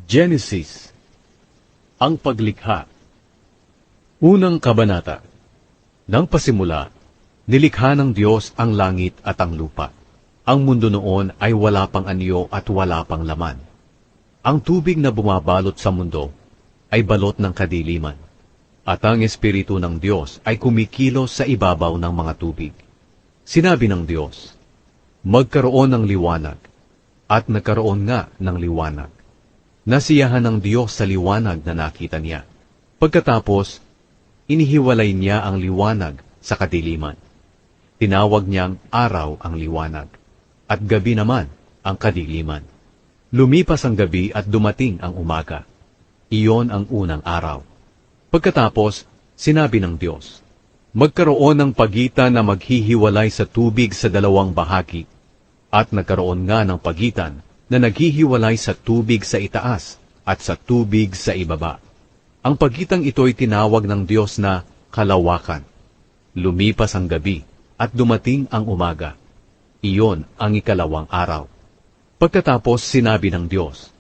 Genesis, ang paglikha. Unang kabanata. Nang pasimula, nilikha ng Diyos ang langit at ang lupa. Ang mundo noon ay wala pang anyo at wala pang laman. Ang tubig na bumabalot sa mundo ay balot ng kadiliman, at ang Espiritu ng Diyos ay kumikilos sa ibabaw ng mga tubig. Sinabi ng Diyos, magkaroon ng liwanag, at nagkaroon nga ng liwanag. Nasiyahan ng Diyos sa liwanag na nakita niya. Pagkatapos, inihiwalay niya ang liwanag sa kadiliman. Tinawag niyang araw ang liwanag, at gabi naman ang kadiliman. Lumipas ang gabi at dumating ang umaga. Iyon ang unang araw. Pagkatapos, sinabi ng Diyos, magkaroon ng pagitan na maghihiwalay sa tubig sa dalawang bahagi, at nagkaroon nga ng pagitan na naghihiwalay sa tubig sa itaas at sa tubig sa ibaba. Ang pagitang ito'y tinawag ng Diyos na kalawakan. Lumipas ang gabi at dumating ang umaga. Iyon ang ikalawang araw. Pagkatapos sinabi ng Diyos,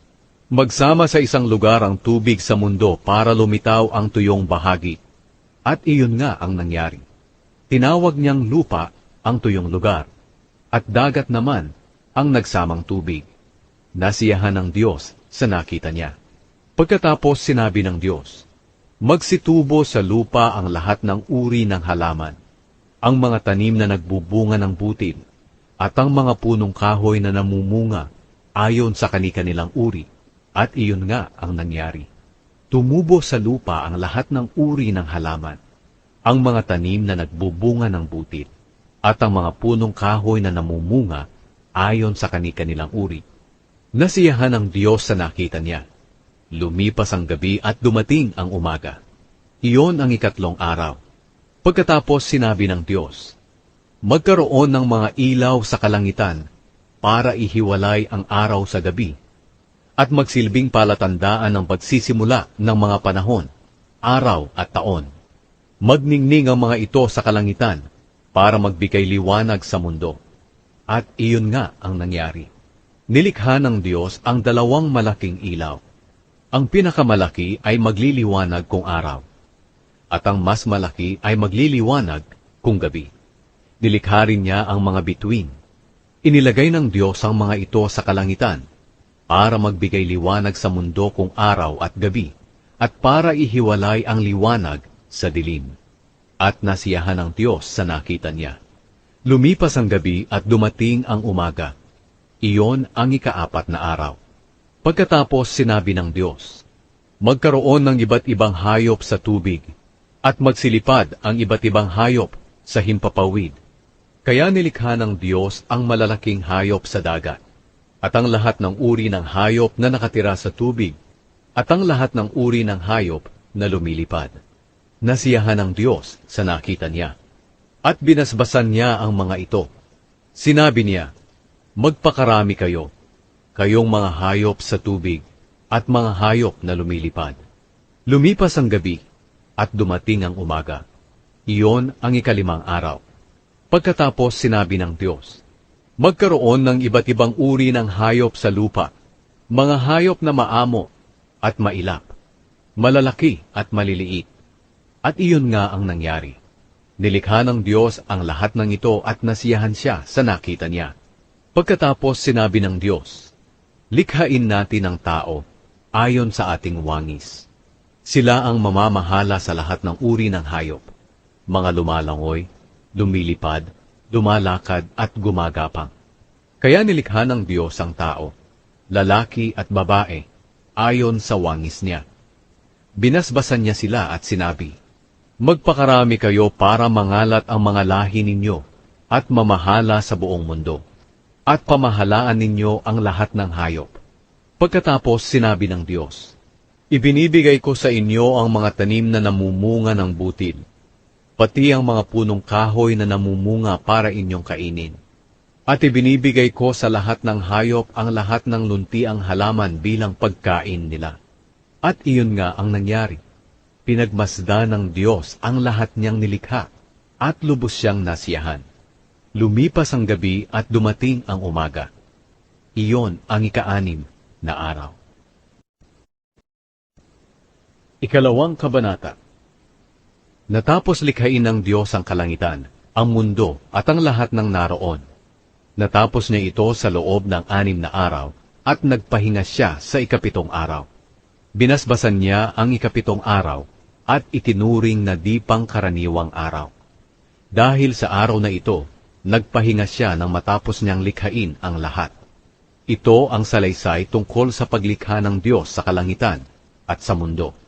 magsama sa isang lugar ang tubig sa mundo para lumitaw ang tuyong bahagi. At iyon nga ang nangyari. Tinawag niyang lupa ang tuyong lugar, at dagat naman ang nagsamang tubig. Nasiyahan ng Diyos sa nakita niya. Pagkatapos sinabi ng Diyos, magsitubo sa lupa ang lahat ng uri ng halaman, ang mga tanim na nagbubunga ng butil, at ang mga punong kahoy na namumunga ayon sa kani-kanilang uri, at iyon nga ang nangyari. Tumubo sa lupa ang lahat ng uri ng halaman, ang mga tanim na nagbubunga ng butil, at ang mga punong kahoy na namumunga ayon sa kani-kanilang uri. Nasiyahan ng Diyos sa nakita niya. Lumipas ang gabi at dumating ang umaga. Iyon ang ikatlong araw. Pagkatapos sinabi ng Diyos, magkaroon ng mga ilaw sa kalangitan para ihiwalay ang araw sa gabi, at magsilbing palatandaan ng pagsisimula ng mga panahon, araw at taon. Magningning ang mga ito sa kalangitan para magbigay liwanag sa mundo. At iyon nga ang nangyari. Nilikha ng Diyos ang dalawang malaking ilaw. Ang pinakamalaki ay magliliwanag kung araw, at ang mas malaki ay magliliwanag kung gabi. Nilikha rin niya ang mga bituin. Inilagay ng Diyos ang mga ito sa kalangitan para magbigay liwanag sa mundo kung araw at gabi, at para ihiwalay ang liwanag sa dilim. At nasiyahan ng Diyos sa nakita niya. Lumipas ang gabi at dumating ang umaga. Iyon ang ikaapat na araw. Pagkatapos sinabi ng Diyos, magkaroon ng iba't ibang hayop sa tubig, at magsilipad ang iba't ibang hayop sa himpapawid. Kaya nilikha ng Diyos ang malalaking hayop sa dagat, at ang lahat ng uri ng hayop na nakatira sa tubig, at ang lahat ng uri ng hayop na lumilipad. Nasiyahan ng Diyos sa nakita niya, at binasbasan niya ang mga ito. Sinabi niya, magpakarami kayo, kayong mga hayop sa tubig, at mga hayop na lumilipad. Lumipas ang gabi, at dumating ang umaga. Iyon ang ikalimang araw. Pagkatapos sinabi ng Diyos, magkaroon ng iba't ibang uri ng hayop sa lupa, mga hayop na maamo at mailap, malalaki at maliliit. At iyon nga ang nangyari. Nilikha ng Diyos ang lahat ng ito at nasiyahan siya sa nakita niya. Pagkatapos sinabi ng Diyos, likhain natin ang tao ayon sa ating wangis. Sila ang mamamahala sa lahat ng uri ng hayop, mga lumalangoy, lumilipad, lumalakad at gumagapang. Kaya nilikha ng Diyos ang tao, lalaki at babae, ayon sa wangis niya. Binasbasan niya sila at sinabi, magpakarami kayo para mangalat ang mga lahi ninyo at mamahala sa buong mundo, at pamahalaan ninyo ang lahat ng hayop. Pagkatapos sinabi ng Diyos, ibinibigay ko sa inyo ang mga tanim na namumunga ng butil, pati ang mga punong kahoy na namumunga para inyong kainin. At ibinibigay ko sa lahat ng hayop ang lahat ng luntiang halaman bilang pagkain nila. At iyon nga ang nangyari. Pinagmasdan ng Diyos ang lahat niyang nilikha, at lubos siyang nasiyahan. Lumipas ang gabi at dumating ang umaga. Iyon ang ika-anim na araw. Ikalawang kabanata. Natapos likhain ng Diyos ang kalangitan, ang mundo at ang lahat ng naroon. Natapos niya ito sa loob ng 6 na araw at nagpahinga siya sa ikapitong araw. Binasbasan niya ang ikapitong araw at itinuring na di pangkaraniwang araw. Dahil sa araw na ito, nagpahinga siya nang matapos niyang likhain ang lahat. Ito ang salaysay tungkol sa paglikha ng Diyos sa kalangitan at sa mundo.